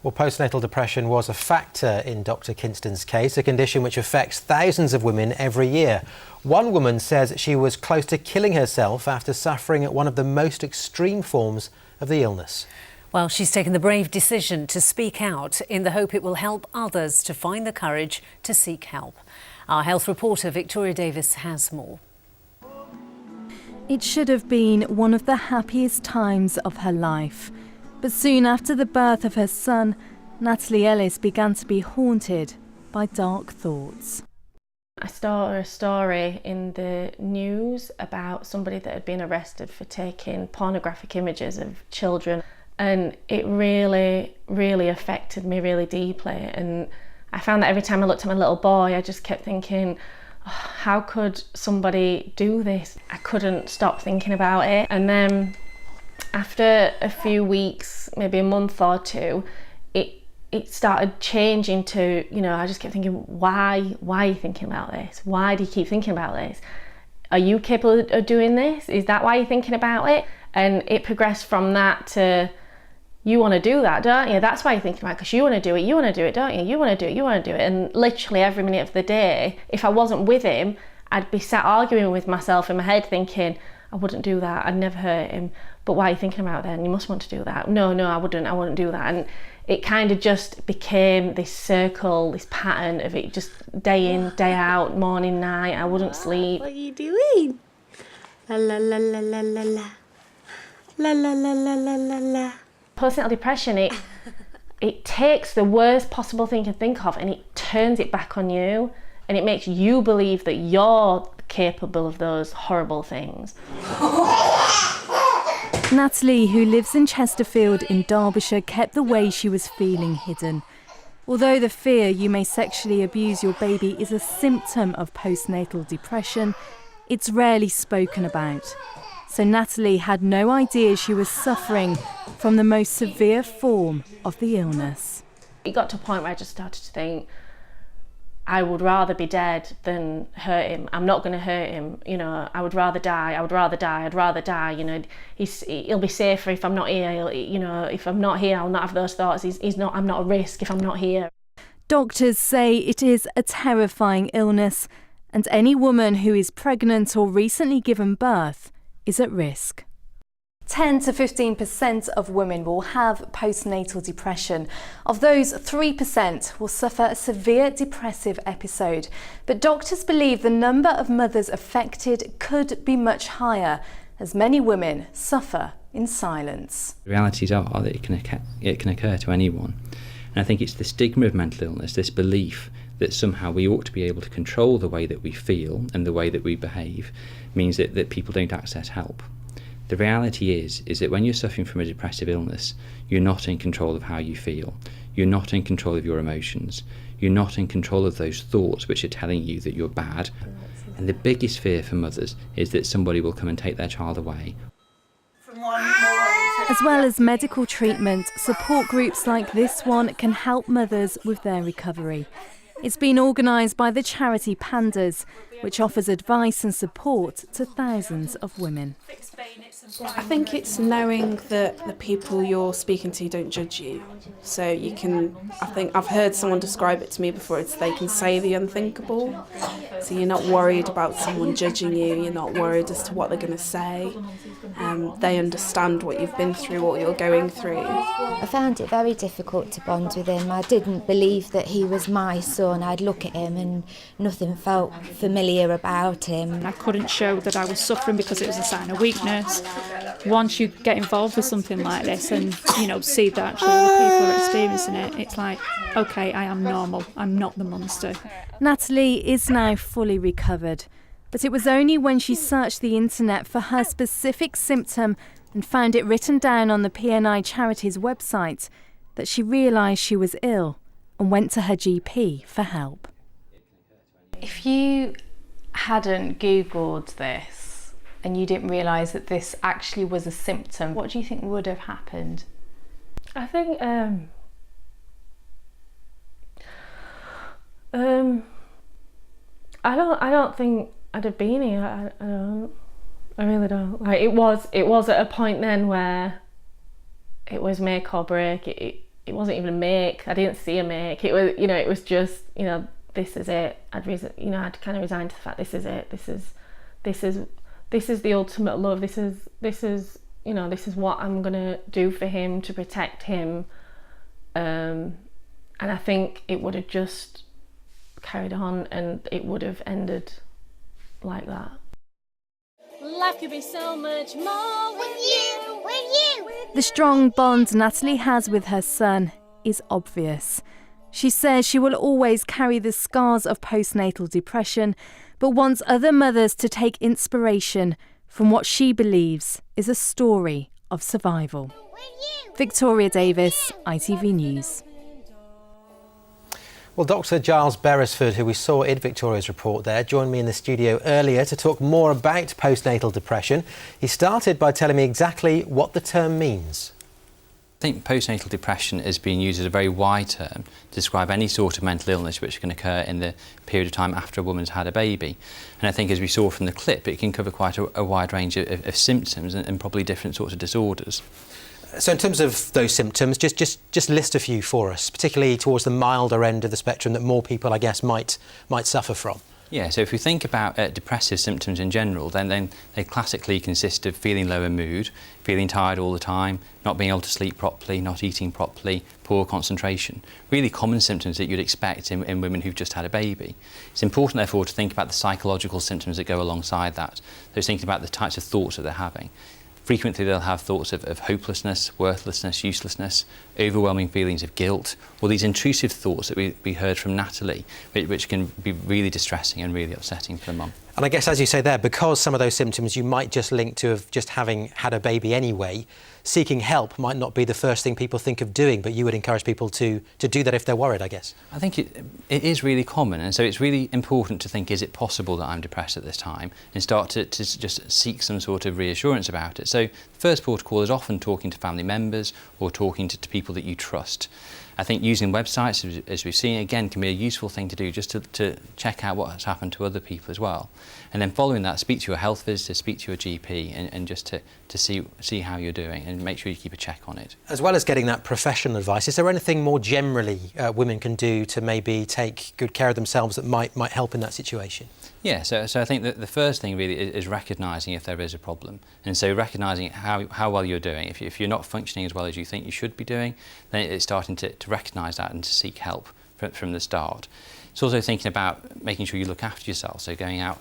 Well, postnatal depression was a factor in Dr. Kinston's case, a condition which affects thousands of women every year. One woman says she was close to killing herself after suffering one of the most extreme forms of the illness. Well, she's taken the brave decision to speak out in the hope it will help others to find the courage to seek help. Our health reporter Victoria Davis has more. It should have been one of the happiest times of her life. But soon after the birth of her son, Natalie Ellis began to be haunted by dark thoughts. I saw a story in the news about somebody that had been arrested for taking pornographic images of children, and it really, really affected me really deeply. And I found that every time I looked at my little boy, I just kept thinking, oh, how could somebody do this? I couldn't stop thinking about it. And then after a few weeks, maybe a month or two, it started changing to, I just kept thinking, why are you thinking about this? Why do you keep thinking about this? Are you capable of doing this? Is that why you're thinking about it? And it progressed from that to, you want to do that, don't you? That's why you're thinking about it, because you want to do it, don't you? You want to do it, you want to do it. And literally every minute of the day, if I wasn't with him, I'd be sat arguing with myself in my head thinking, I wouldn't do that, I'd never hurt him. But why are you thinking about it then? You must want to do that. No, I wouldn't do that. And it kind of just became this circle, this pattern of it just day in, day out, morning, night. I wouldn't sleep. What are you doing? La la la la la la la. La la la la la la la. Postnatal depression, it takes the worst possible thing you can think of and it turns it back on you, and it makes you believe that you're capable of those horrible things. Natalie, who lives in Chesterfield in Derbyshire, kept the way she was feeling hidden. Although the fear you may sexually abuse your baby is a symptom of postnatal depression, it's rarely spoken about. So Natalie had no idea she was suffering from the most severe form of the illness. It got to a point where I just started to think, I would rather be dead than hurt him. I'm not going to hurt him. I would rather die. He'll be safer if I'm not here. If I'm not here, I'll not have those thoughts. I'm not a risk if I'm not here. Doctors say it is a terrifying illness, and any woman who is pregnant or recently given birth is at risk. 10 to 15% of women will have postnatal depression. Of those, 3% will suffer a severe depressive episode. But doctors believe the number of mothers affected could be much higher, as many women suffer in silence. The realities are that it can occur to anyone. And I think it's the stigma of mental illness, this belief that somehow we ought to be able to control the way that we feel and the way that we behave, means that people don't access help. The reality is that when you're suffering from a depressive illness, you're not in control of how you feel. You're not in control of your emotions. You're not in control of those thoughts which are telling you that you're bad. And the biggest fear for mothers is that somebody will come and take their child away. As well as medical treatment, support groups like this one can help mothers with their recovery. It's been organised by the charity Pandas, which offers advice and support to thousands of women. I think it's knowing that the people you're speaking to don't judge you. So you can, I think I've heard someone describe it to me before, it's they can say the unthinkable. So you're not worried about someone judging you, you're not worried as to what they're going to say. They understand what you've been through, what you're going through. I found it very difficult to bond with him. I didn't believe that he was my son. I'd look at him and nothing felt familiar about him. I couldn't show that I was suffering because it was a sign of weakness. Once you get involved with something like this and, see that actually other people are experiencing it, it's like, OK, I am normal. I'm not the monster. Natalie is now fully recovered. But it was only when she searched the internet for her specific symptom and found it written down on the PNI charity's website that she realised she was ill and went to her GP for help. If you hadn't Googled this and you didn't realise that this actually was a symptom, what do you think would have happened? I think I don't think I'd have been here. I really don't. Like it was at a point then where it was make or break. it wasn't even a make. I didn't see a make. It was, you know, it was just, you know, this is it. I'd kind of resigned to the fact this is it. This is the ultimate love. This is you know, this is what I'm gonna do for him to protect him. And I think it would have just carried on, and it would have ended like that. Life could be so much more with you. The strong bond Natalie has with her son is obvious. She says she will always carry the scars of postnatal depression, but wants other mothers to take inspiration from what she believes is a story of survival. Victoria Davis, ITV News. Well, Dr. Giles Beresford, who we saw in Victoria's report there, joined me in the studio earlier to talk more about postnatal depression. He started by telling me exactly what the term means. I think postnatal depression is being used as a very wide term to describe any sort of mental illness which can occur in the period of time after a woman's had a baby. And I think, as we saw from the clip, it can cover quite a wide range of symptoms and probably different sorts of disorders. So in terms of those symptoms, just list a few for us, particularly towards the milder end of the spectrum that more people, I guess, might suffer from. Yeah, so if we think about depressive symptoms in general, then they classically consist of feeling low in mood, feeling tired all the time, not being able to sleep properly, not eating properly, poor concentration. Really common symptoms that you'd expect in women who've just had a baby. It's important, therefore, to think about the psychological symptoms that go alongside that. So thinking about the types of thoughts that they're having. Frequently they'll have thoughts of hopelessness, worthlessness, uselessness, overwhelming feelings of guilt, or these intrusive thoughts that we heard from Natalie, which can be really distressing and really upsetting for the mum. And I guess, as you say there, because some of those symptoms you might just link to just having had a baby anyway, seeking help might not be the first thing people think of doing, but you would encourage people to do that if they're worried, I guess. I think it is really common, and so it's really important to think, is it possible that I'm depressed at this time, and start to just seek some sort of reassurance about it. So the first port of call is often talking to family members or talking to people that you trust. I think using websites, as we've seen, again, can be a useful thing to do, just to check out what has happened to other people as well. And then following that, speak to your health visitor, speak to your GP, and just to see how you're doing and make sure you keep a check on it. As well as getting that professional advice, is there anything more generally women can do to maybe take good care of themselves that might help in that situation? Yeah, so I think that the first thing really is recognising if there is a problem. And so recognising how well you're doing. If you're not functioning as well as you think you should be doing, then it's starting to recognise that and to seek help from the start. It's also thinking about making sure you look after yourself. So going out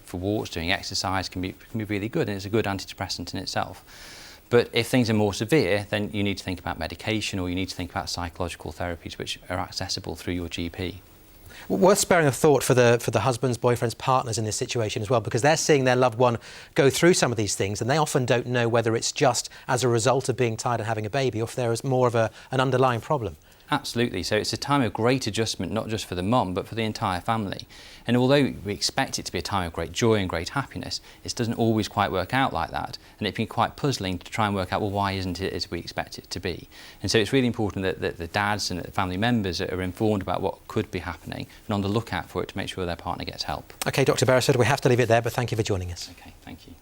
for walks, doing exercise can be really good, and it's a good antidepressant in itself. But if things are more severe, then you need to think about medication, or you need to think about psychological therapies which are accessible through your GP. Worth sparing a thought for the husbands, boyfriends, partners in this situation as well, because they're seeing their loved one go through some of these things, and they often don't know whether it's just as a result of being tired and having a baby, or if there is more of an underlying problem. Absolutely. So it's a time of great adjustment, not just for the mum, but for the entire family. And although we expect it to be a time of great joy and great happiness, it doesn't always quite work out like that. And it's been quite puzzling to try and work out, well, why isn't it as we expect it to be? And so it's really important that the dads and the family members are informed about what could be happening and on the lookout for it to make sure their partner gets help. OK, Dr. Beresford, we have to leave it there, but thank you for joining us. OK, thank you.